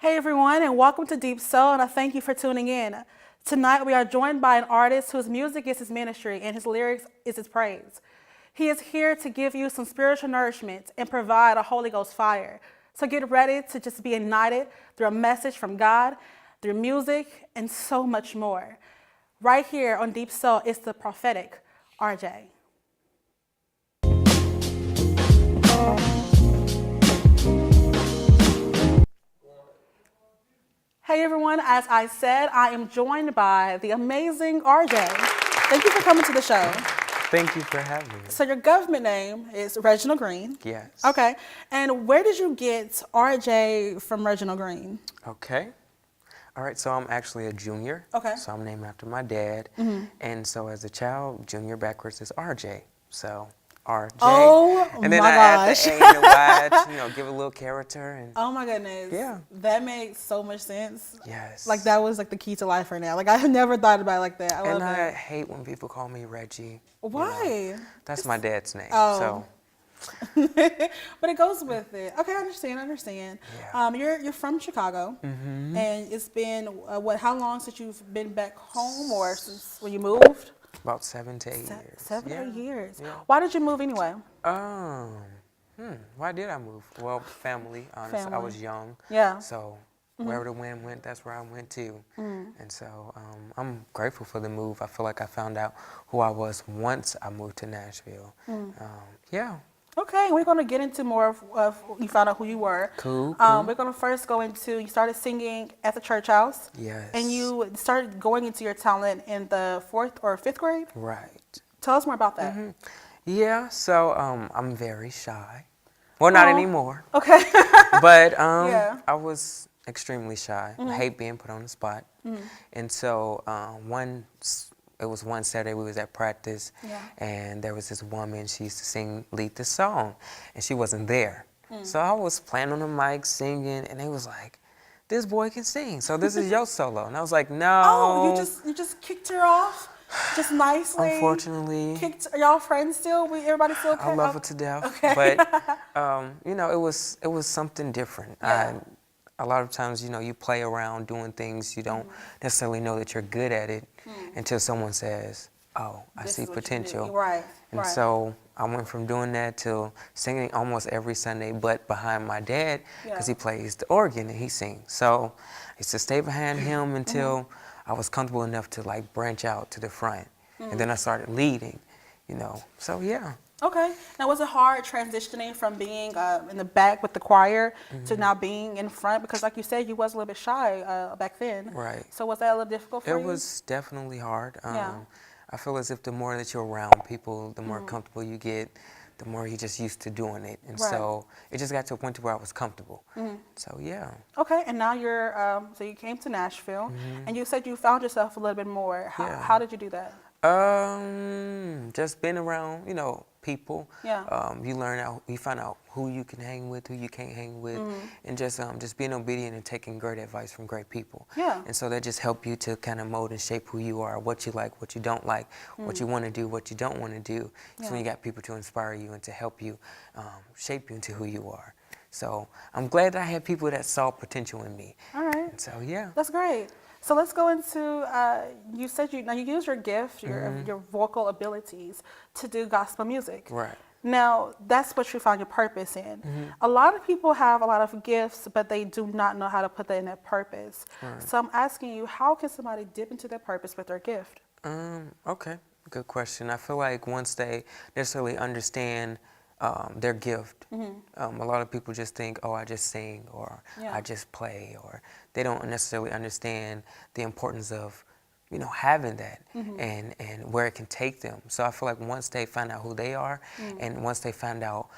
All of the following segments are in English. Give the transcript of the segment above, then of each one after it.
Hey everyone, and welcome to Deep Soul, and I thank you for tuning in. Tonight we are joined by an artist whose music is his ministry and his lyrics is his praise. He is here to give you some spiritual nourishment and provide a Holy Ghost fire. So get ready to just be ignited through a message from God, through music, and so much more. Right here on Deep Soul, it's the prophetic RJ. Hey everyone, as I said, I am joined by the amazing RJ. Thank you for coming to the show. Thank you for having me. So your government name is Reginald Green. Yes. Okay. And where did you get RJ from Reginald Green? Okay. All right, so I'm actually a junior. Okay. So I'm named after my dad. And so as a child, junior backwards is RJ. So RJ. Oh and then my I gosh. add the A and the Y to, give a little character. And Oh my goodness. Yeah. That makes so much sense. yes. Like that was like the key to life right now. Like I never thought about it like that. I love And I that. hate when people call me Reggie. Why? That's my dad's name. Oh. So But it goes with it. Okay, I understand. Yeah. You're from Chicago, and it's been how long since you've been back home, or since when you moved? about 7 to 8 years. 7 yeah. 8 years. Yeah. Why did you move anyway? Why did I move? Well, family, honestly. I Family. was young. Yeah. So wherever the wind went, that's where I went to. And so I'm grateful for the move. I feel like I found out who I was once I moved to Nashville. Yeah. Okay, we're going to get into more of you found out who you were. Cool. We're going to first go into, you started singing at the church house. Yes. And you started going into your talent in the 4th or 5th grade? Right. Tell us more about that. Yeah, so I'm very shy. Well, not Aw. anymore. Okay. But Yeah. I was extremely shy. I hate being put on the spot. And so it was one Saturday we was at practice, Yeah. and there was this woman, she used to lead the song, and she wasn't there. So I was playing on the mic, singing, and they was like, this boy can sing, so this is your solo. And I was like, no. Oh, you just kicked her off, just nicely. Unfortunately. Are y'all friends still? Everybody still? I love her to death. Okay. But, it was something different. Yeah. A lot of times, you play around doing things, you don't necessarily know that you're good at it until someone says, oh, I This see is what you do. potential. Right. And right. so I went from doing that to singing almost every Sunday, but behind my dad, because Yeah. he plays the organ and he sings. So I used to stay behind him until I was comfortable enough to like branch out to the front. And then I started leading, So yeah. Okay. Now, was it hard transitioning from being in the back with the choir to now being in front? Because, like you said, you was a little bit shy back then. Right. So was that a little difficult for you? It was definitely hard. Yeah. I feel as if the more that you're around people, the more comfortable you get, the more you're just used to doing it. And Right. so it just got to a point to where I was comfortable. So yeah. Okay. And now you're, so you came to Nashville, and you said you found yourself a little bit more. How did you do that? Just being around, people. Yeah. You find out who you can hang with, who you can't hang with, and just being obedient and taking great advice from great people. Yeah. And so that just help you to kind of mold and shape who you are, what you like, what you don't like, what you want to do, what you don't want to do. So when you got people to inspire you and to help you, shape you into who you are. So I'm glad that I had people that saw potential in me. All right. And so yeah. That's great. So let's go into, you said you use your gift, your vocal abilities to do gospel music. Right. Now, that's what you found your purpose in. A lot of people have a lot of gifts, but they do not know how to put that in their purpose. Right. So I'm asking you, how can somebody dip into their purpose with their gift? Okay, good question. I feel like once they necessarily understand their gift, a lot of people just think, oh, I just sing or Yeah. I just play, or they don't necessarily understand the importance of, having that and where it can take them. So I feel like once they find out who they are and once they find out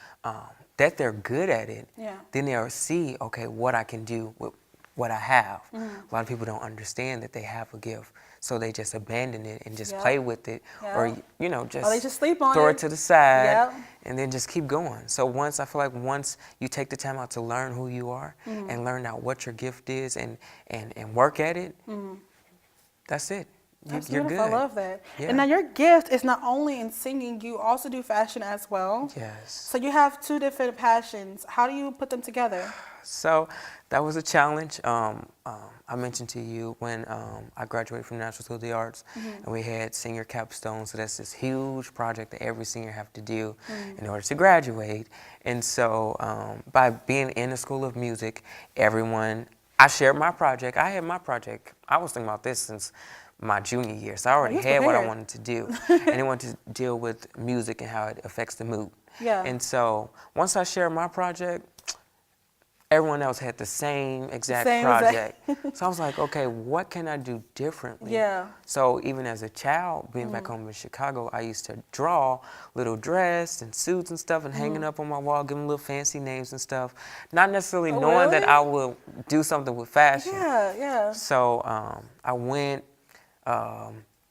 that they're good at it, Yeah. then they'll see, okay, what I can do with what I have. A lot of people don't understand that they have a gift, so they just abandon it and just Yeah. play with it, or Yeah. just Or they just sleep on throw it. it to the side, Yep. and then just keep going. So I feel like once you take the time out to learn who you are and learn out what your gift is and work at it, that's it. That's you're beautiful. I good. love that. Yeah. And now your gift is not only in singing, you also do fashion as well. Yes. So you have two different passions. How do you put them together? So that was a challenge. I mentioned to you when I graduated from National School of the Arts, and we had senior capstone. So that's this huge project that every senior have to do in order to graduate. And so by being in the School of Music, I shared my project. I had my project. I was thinking about this since my junior year, so I already you was had what I prepared. wanted to do, and I wanted to deal with music and how it affects the mood. Yeah. And so once I shared my project, everyone else had the same exact Same project. So I was like, okay, what can I do differently? Yeah. So even as a child, being back home in Chicago, I used to draw little dress and suits and stuff and hanging up on my wall, giving little fancy names and stuff, not necessarily Oh, knowing that really? I would do something with fashion. Yeah, yeah. So I went,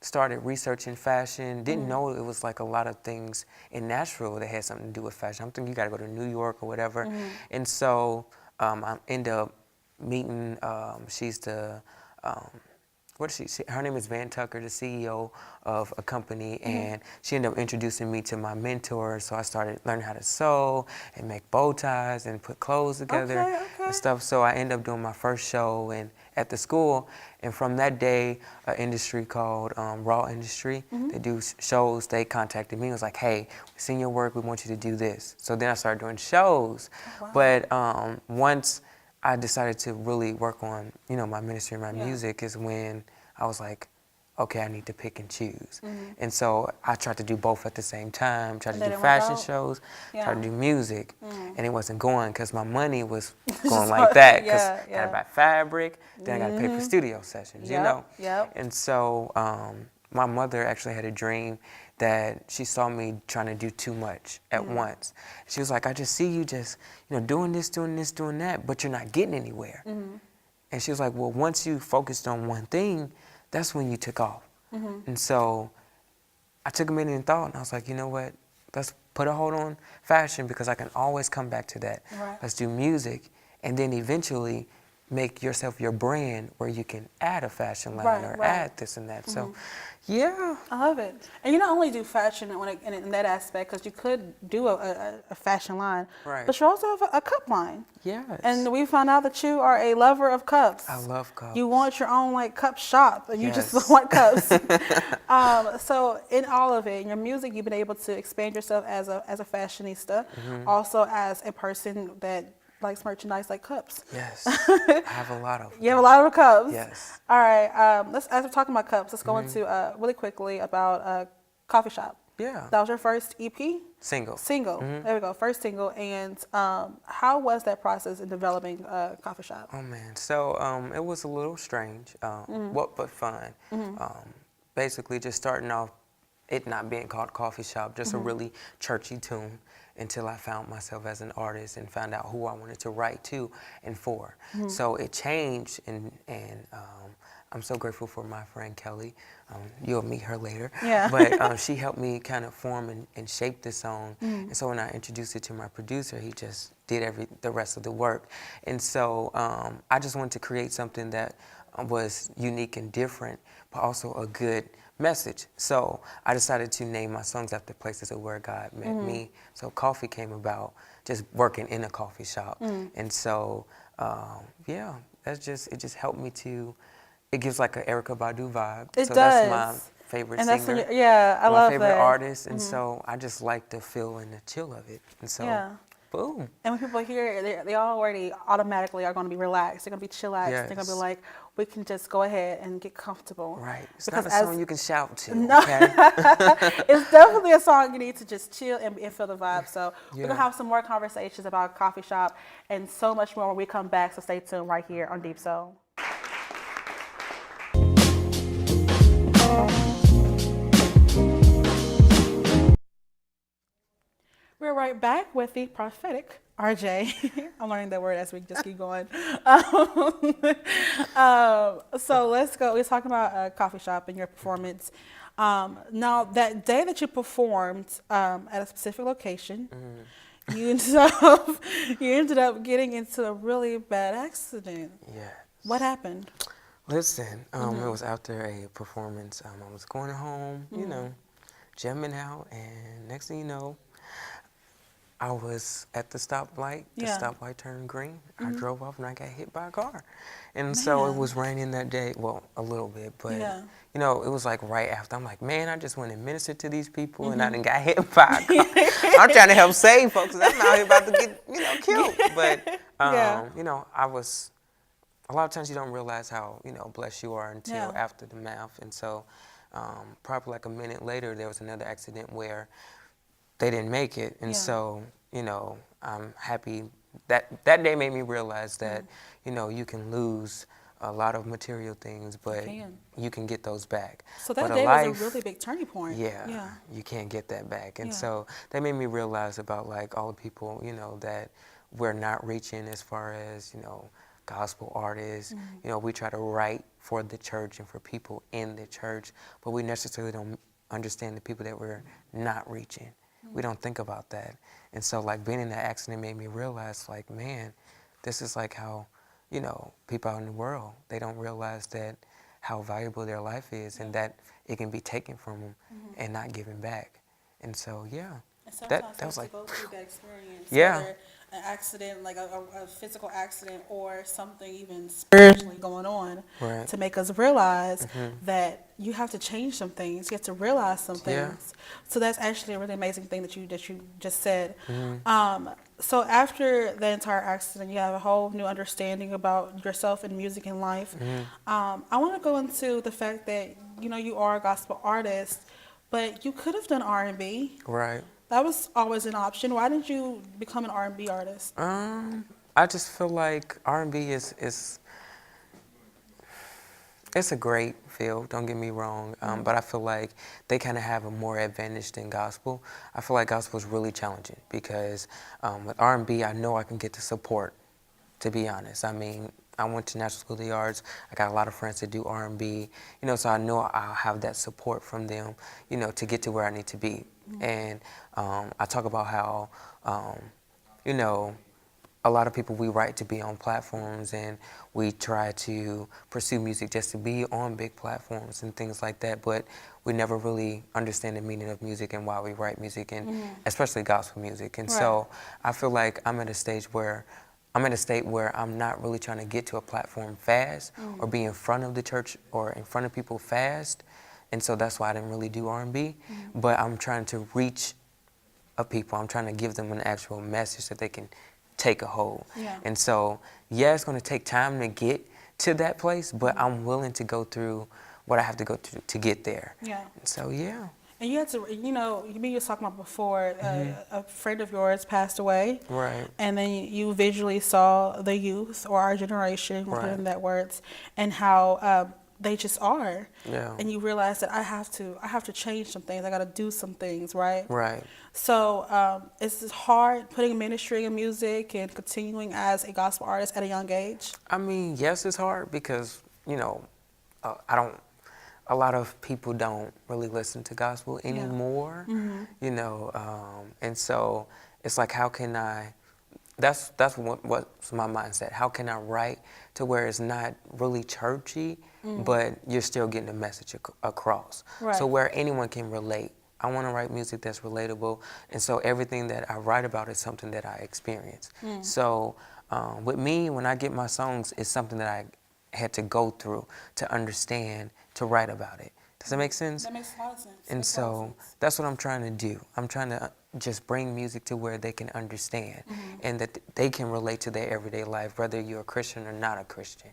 started researching fashion. Didn't know it was like a lot of things in Nashville that had something to do with fashion. I'm thinking you got to go to New York or whatever. And so I ended up meeting. She's the what is she? Her name is Van Tucker, the CEO of a company, and she ended up introducing me to my mentor. So I started learning how to sew and make bow ties and put clothes together Okay. and stuff. So I ended up doing my first show and at the school, and from that day, an industry called Raw Industry, they do shows. They contacted me and was like, "Hey, we've seen your work. We want you to do this." So then I started doing shows. Wow. But once I decided to really work on, my ministry and my Yeah. music is when I was like, okay, I need to pick and choose. And so I tried to do both at the same time, tried And to they do didn't work fashion out? shows, Yeah. tried to do music, and it wasn't going because my money was Just going like that because yeah, I yeah. got to buy fabric, then I got to pay for studio sessions, Yep. And so my mother actually had a dream that she saw me trying to do too much at once. She was like, I just see you just, doing this, doing that, but you're not getting anywhere. And she was like, well, once you focused on one thing, that's when you took off. And so I took a minute and thought, and I was like, you know what? Let's put a hold on fashion because I can always come back to that. Right. Let's do music, and then eventually make yourself your brand where you can add a fashion line or Right. add this and that. So, yeah. I love it. And you not only do fashion in that aspect, because you could do a fashion line, Right. but you also have a cup line. Yes. And we found out that you are a lover of cups. I love cups. You want your own cup shop, and you Yes. just want cups. So in all of it, in your music, you've been able to expand yourself as a fashionista, also as a person that likes merchandise like cups. Yes. I have a lot of them. You have a lot of cups. Yes. All right. As we're talking about cups, let's go into really quickly about Coffee Shop. Yeah. That was your first EP? Single. Single. There we go. First single. And how was that process in developing Coffee Shop? Oh man, so it was a little strange, but fun. Basically, just starting off, it not being called Coffee Shop, just a really churchy tune, until I found myself as an artist and found out who I wanted to write to and for. So it changed, and I'm so grateful for my friend Kelly. You'll meet her later. Yeah. But she helped me kind of form and shape the song. And so when I introduced it to my producer, he just did the rest of the work. And so I just wanted to create something that was unique and different, but also a good message. So I decided to name my songs after places of where God met me. So Coffee came about just working in a coffee shop. And so, it just helped me to, it gives like an Erykah Badu vibe. It so does. That's my favorite And that's singer. when I love my favorite that. artist. And so I just like the feel and the chill of it. And so, Yeah. boom. And when people hear it, they already automatically are going to be relaxed. They're going to be chillaxed. Yes. They're going to be like, we can just go ahead and get comfortable. Right. It's Because not a song you can shout to. No. Okay? It's definitely a song you need to just chill and feel the vibe. So we're Yeah. going to have some more conversations about Coffee Shop and so much more when we come back. So stay tuned right here on Deep Soul. We're right back with the prophetic RJ. I'm learning that word as we just keep going. So let's go. We're talking about a coffee shop and your performance. Now, that day that you performed at a specific location, you ended up getting into a really bad accident. Yeah. What happened? Listen, it was after a performance. I was going home, you know, jamming out, and next thing you know, I was at the stoplight. The Yeah. stoplight turned green. I drove off and I got hit by a car. And so it Man. was raining that day. Well, a little bit, but Yeah. you know, it was like right after. I'm like, man, I just went and ministered to these people and I done got hit by a car. I'm trying to help save folks 'cause I'm out here about to get, you know, killed. But, Yeah. you know, a lot of times you don't realize how, you know, blessed you are until Yeah. after the math. And so probably like a minute later, there was another accident where they didn't make it. And Yeah. so, you know, I'm happy that day made me realize that, you know, you can lose a lot of material things, but can. you can get those back. So But that a day was a life, really big turning point. yeah, Yeah. you can't get that back. And Yeah. so that made me realize about like all the people, you know, that we're not reaching as far as, you know, gospel artists. You know, we try to write for the church and for people in the church, but we necessarily don't understand the people that we're not reaching. We don't think about that. And so like being in that accident made me realize like, man, this is like how, you know, people out in the world, they don't realize that how valuable their life is and that it can be taken from them and not given back. And so, yeah, And sometimes that was we have like, to go through that experience, yeah, whether an accident, like a physical accident, or something even spiritually going on, right, to make us realize that you have to change some things. You have to realize some yeah, things. So that's actually a really amazing thing that you just said. So after the entire accident, you have a whole new understanding about yourself and music and life. I want to go into the fact that you are a gospel artist, but you could have done R&B. right. That was always an option. Why didn't you become an R&B artist? I just feel like R&B is it's a great field, don't get me wrong, but I feel like they kind of have a more advantage than gospel. I feel like gospel is really challenging because with R&B, I know I can get the support, to be honest. I mean, I went to National School of the Arts. I got a lot of friends that do R&B, you know, so I know I'll have that support from them, you know, to get to where I need to be. And I talk about how, you know, a lot of people, we write to be on platforms and we try to pursue music just to be on big platforms and things like that, but we never really understand the meaning of music and why we write music, and especially gospel music. And Right. so I feel like I'm at a state where I'm not really trying to get to a platform fast or be in front of the church or in front of people fast. And so that's why I didn't really do R&B, but I'm trying to reach people. I'm trying to give them an actual message that they can take a hold. Yeah. And so, yeah, it's going to take time to get to that place, but I'm willing to go through what I have to go through to get there. Yeah. And so, yeah. And you had to, you were talking about before, a friend of yours passed away. Right. And then you visually saw the youth, or our generation, we'll put it in Right. that words, and how they just are. Yeah. And you realize that I have to change some things. I got to do some things, right? Right. So it's hard putting ministry in music and continuing as a gospel artist at a young age. I mean, yes, it's hard because, you know, a lot of people don't really listen to gospel anymore, you know, and so it's like, how can I, that's what's my mindset. How can I write to where it's not really churchy, but you're still getting the message across. Right. So where anyone can relate. I want to write music that's relatable, and so everything that I write about is something that I experience. So with me, when I get my songs, it's something that I had to go through to understand, to write about it. Does that make sense? That makes a lot of sense. And Makes a lot of so sense. that's what I'm trying to do. I'm trying to just bring music to where they can understand and that they can relate to their everyday life, whether you're a Christian or not a Christian.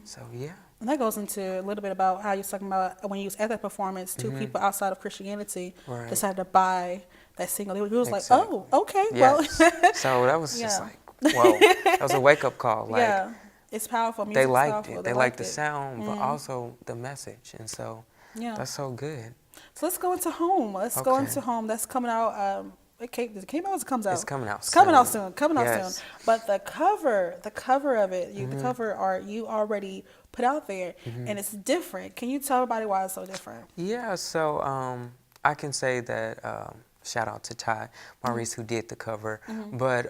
So, yeah. And that goes into a little bit about how you're talking about when you was at that performance, two people outside of Christianity Right. decided to buy that single. He was like, Exactly. oh, okay, Yes. well. So that was just Yeah. like, whoa. That was a wake-up call. Like, Yeah, it's powerful. they Music's liked powerful. it. They liked the it. sound, but also the message. And so Yeah. that's so good. So let's go into Home. Let's go Okay. into Home. That's coming out. Does it came out or it comes out? It's coming out It's coming out soon. soon. Coming out Yes. soon. But the cover of it, the cover art you already put out there, and it's different. Can you tell everybody why it's so different? Yeah, so I can say that shout out to Ty Maurice who did the cover, but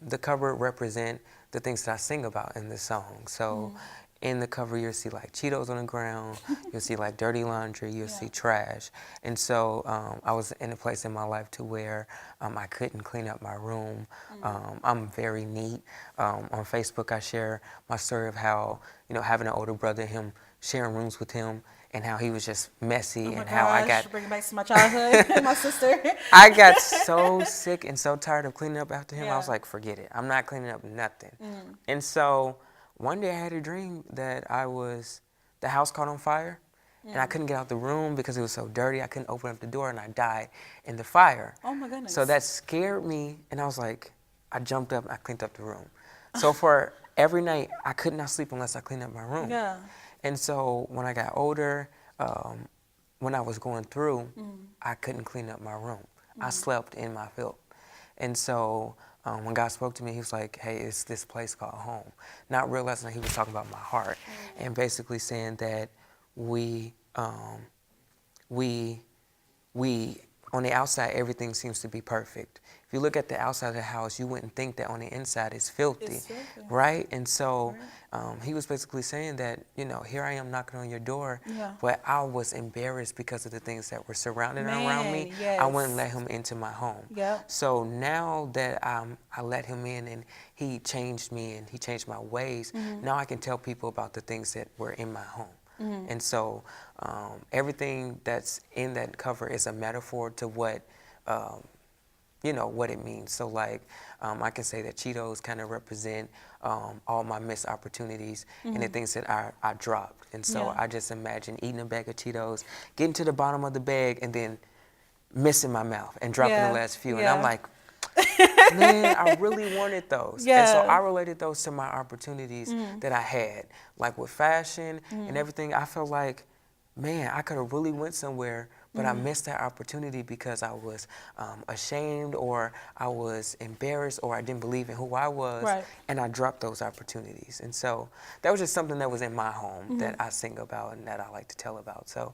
the cover represent the things that I sing about in the song. So in the cover you'll see like Cheetos on the ground, you'll see like dirty laundry, you'll see trash. And so I was in a place in my life to where I couldn't clean up my room. I'm very neat. On Facebook I share my story of how, you know, having an older brother, him sharing rooms with him, and how he was just messy, Oh my and how I got bring back to my childhood and my sister. I got so sick and so tired of cleaning up after him. I was like, forget it. I'm not cleaning up nothing. And so one day I had a dream that the house caught on fire, and I couldn't get out the room because it was so dirty. I couldn't open up the door, and I died in the fire. Oh my goodness. So that scared me, and I was like, I jumped up and I cleaned up the room. So for every night, I could not sleep unless I cleaned up my room. Yeah. And so when I got older, when I was going through, I couldn't clean up my room. I slept in my filth. And so when God spoke to me, he was like, hey, it's this place called home. Not realizing that he was talking about my heart, and basically saying that we on the outside, everything seems to be perfect. If you look at the outside of the house, you wouldn't think that on the inside it's filthy, right? And so he was basically saying that, you know, here I am knocking on your door, but I was embarrassed because of the things that were surrounding around me. I wouldn't let him into my home. So now that I let him in, and he changed me and he changed my ways, now I can tell people about the things that were in my home. And so everything that's in that cover is a metaphor to what, you know, what it means. So like I can say that Cheetos kind of represent all my missed opportunities and the things that I dropped. And so I just imagine eating a bag of Cheetos, getting to the bottom of the bag, and then missing my mouth and dropping the last few. And I'm like, man, I really wanted those. And so I related those to my opportunities that I had. Like with fashion and everything, I felt like, man, I could have really went somewhere, but I missed that opportunity because I was ashamed, or I was embarrassed, or I didn't believe in who I was, and I dropped those opportunities. And so that was just something that was in my home that I sing about and that I like to tell about. So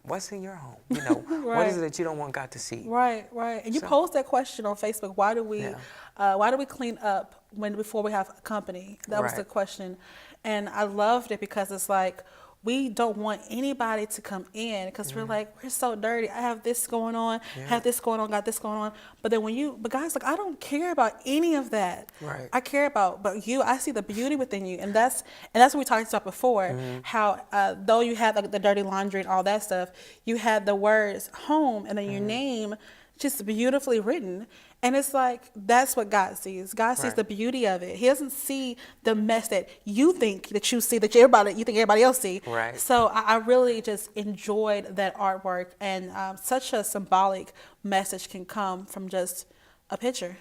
what's in your home? You know, what is it that you don't want God to see? Right. And you posed that question on Facebook. Why do we clean up before we have company? That was the question. And I loved it because it's like, we don't want anybody to come in because we're like, we're so dirty. I have this going on, have this going on, got this going on. But then but God's like, I don't care about any of that. I care about, but you, I see the beauty within you. And that's what we talked about before, how though you had like the dirty laundry and all that stuff, you had the words home and then your name just beautifully written. And it's like, that's what God sees. God sees the beauty of it. He doesn't see the mess that you think that you see, that you think everybody else see. So I really just enjoyed that artwork, and such a symbolic message can come from just a picture.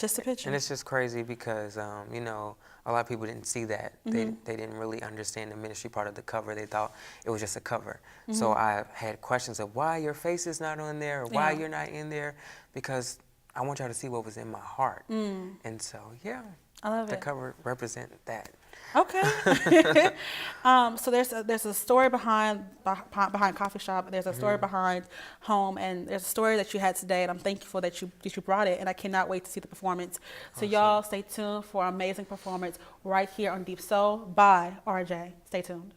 Just a picture. And it's just crazy because, you know, a lot of people didn't see that. They didn't really understand the ministry part of the cover. They thought it was just a cover. So I had questions of why your face is not on there, or why you're not in there, because I want y'all to see what was in my heart. And so, I love the it. cover represent that. Okay. So there's a story behind Coffee Shop. There's a story behind Home, and there's a story that you had today, and I'm thankful that you brought it, and I cannot wait to see the performance. So y'all stay tuned for an amazing performance right here on Deep Soul by RJ. Stay tuned.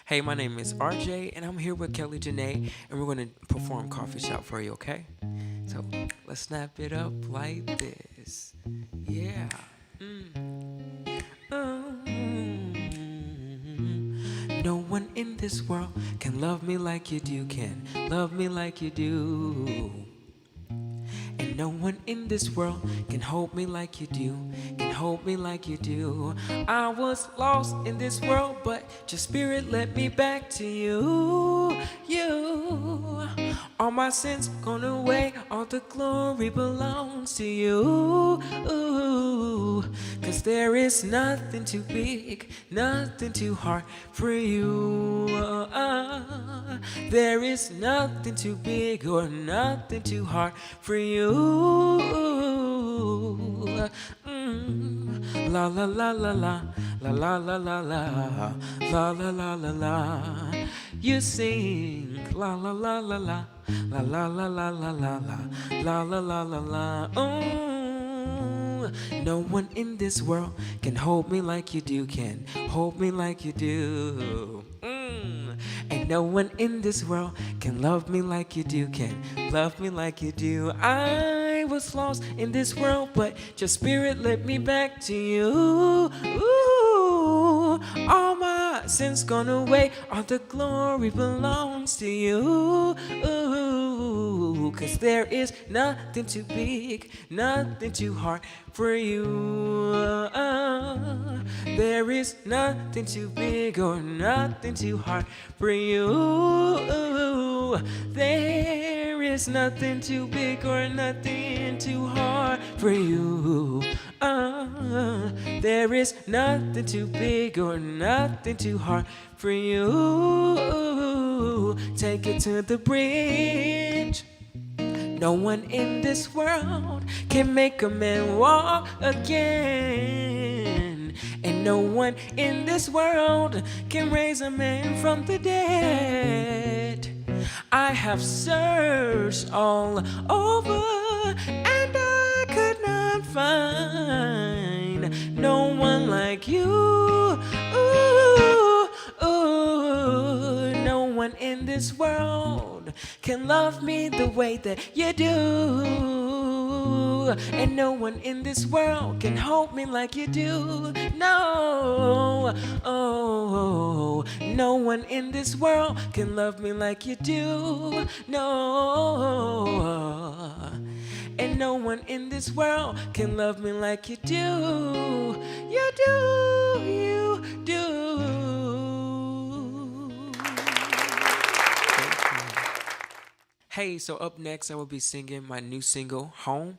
Hey, my name is RJ, and I'm here with Kelly Janae, and we're going to perform Coffee Shop for you, okay? So let's snap it up like this. Yeah. No one in this world can love me like you do, can love me like you do. And no one in this world can hold me like you do, can hold me like you do. I was lost in this world, but your spirit led me back to you. You, all my sins gone away, all the glory belongs to you. Cause there is nothing too big, nothing too hard for you. There is nothing too big or nothing too hard for you. La la la la la, la la la la la, la la la la la. You sing la la la la la, La la la la la la la la la la la la. Ooh, no one in this world can hold me like you do, can hold me like you do. And no one in this world can love me like you do, can love me like you do. I was lost in this world, but your spirit led me back to you. Ooh, all my sins gone away, all the glory belongs to you. Ooh, 'cause there is nothing too big, nothing too hard for you. There is nothing too big or nothing too hard for you. There is nothing too big or nothing too hard for you. There is nothing too big or nothing too hard for you. Take it to the bridge. No one in this world can make a man walk again. And no one in this world can raise a man from the dead. I have searched all over and I could not find no one like you. Ooh, ooh, no one in this world can love me the way that you do. And no one in this world can hold me like you do. No, oh, no one in this world can love me like you do. No, and no one in this world can love me like you do. You do, you do. Hey, so up next I will be singing my new single, Home.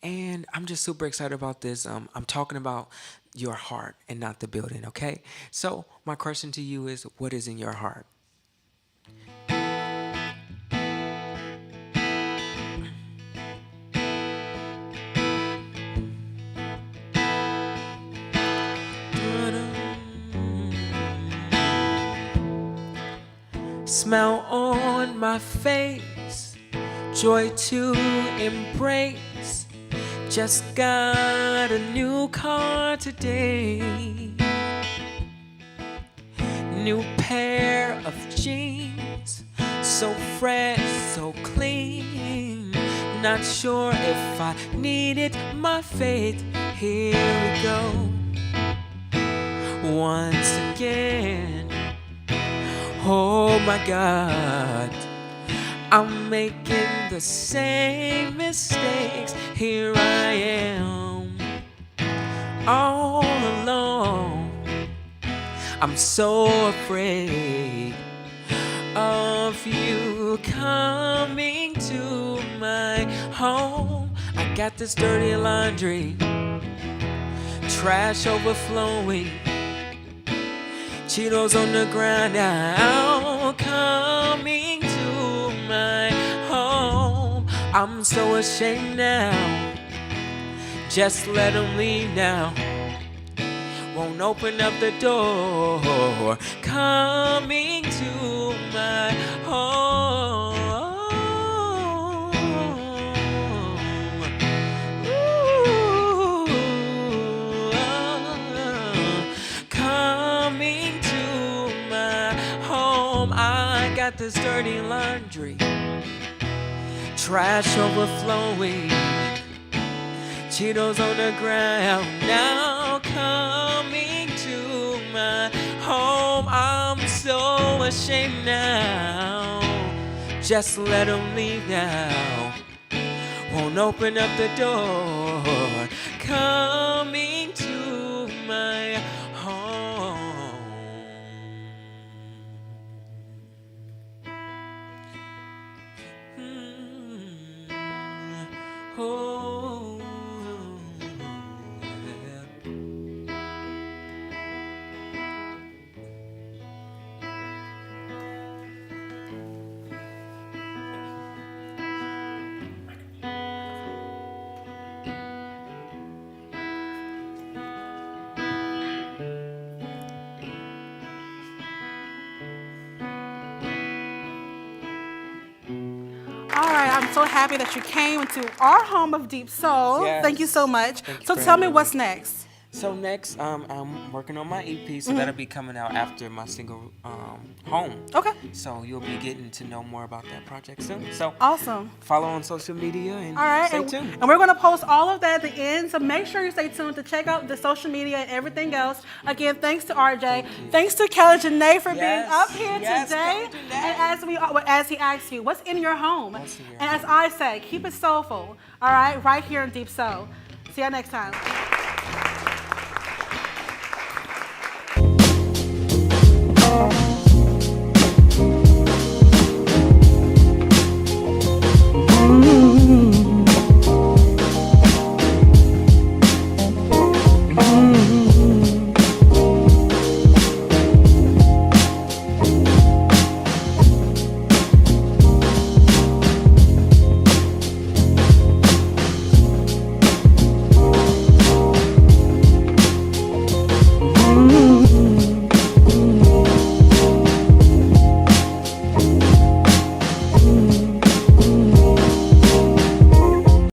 And I'm just super excited about this. I'm talking about your heart and not the building, okay? So my question to you is, what is in your heart? Smile on my face, joy to embrace. Just got a new car today. New pair of jeans, so fresh, so clean. Not sure if I needed my faith. Here we go. Once again. Oh my God, I'm making the same mistakes. Here I am, all alone. I'm so afraid of you coming to my home. I got this dirty laundry, trash overflowing, Cheetos on the ground now, coming to my home. I'm so ashamed now, just let them leave now. Won't open up the door, coming to my home. Ooh, coming to my home. I got this dirty laundry, trash overflowing, Cheetos on the ground now, coming to my home. I'm so ashamed now, just let them leave now. Won't open up the door, coming to my home. Oh, yeah. so happy that you came into our home of Deep Soul. Yes. Thank you so much. Thank you So for tell me having what's me. next. So next, I'm working on my EP, so that'll be coming out after my single Home. Okay. So you'll be getting to know more about that project soon. So Awesome. follow on social media and All right, stay tuned. and we're going to post all of that at the end, so make sure you stay tuned to check out the social media and everything else. Again, thanks to RJ. Thanks to Kelly Janae for being up here today. Kelly Janae. And as he asks you, what's in your home? What's in your And as I say, keep it soulful, all right, right here in Deep Soul. See you next time.